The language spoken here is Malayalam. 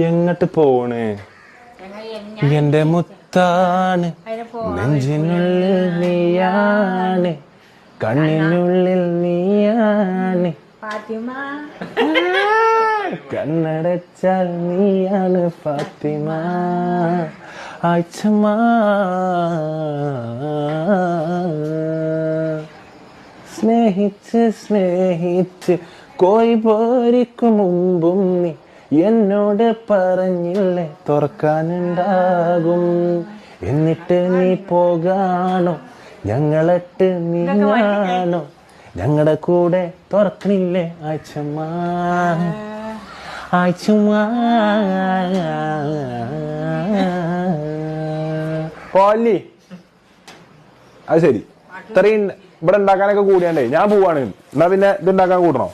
എങ്ങോട്ട് പോണ്? എന്റെ മുത്താണ്, നെഞ്ചിനുള്ളിൽ നീയാണ്, കണ്ണിനുള്ളിൽ നീയാണ്, കണ്ണടച്ചാൽ നീയാണ് ഫാത്തിമ. ആഴ്ചമ സ്നേഹിച്ച് സ്നേഹിച്ച് കോഴി പോരിക്കും മുമ്പും നീ എന്നോട് പറഞ്ഞില്ലേ തുറക്കാനുണ്ടാകും. എന്നിട്ട് നീ പോകാണോ? ഞങ്ങളിട്ട് നീങ്ങാണോ? ഞങ്ങളുടെ കൂടെ തുറക്കണില്ലേ ആഴ്ചമ്മ? ആഴ്ചമ്മ പോലി. അത് ശരി, ഇത്രയും ഇവിടെ ഉണ്ടാക്കാനൊക്കെ കൂടിയാണ്ടേ ഞാൻ പോവാണ്. എന്നാ പിന്നെ ഇതുണ്ടാക്കാൻ കൂട്ടണോ?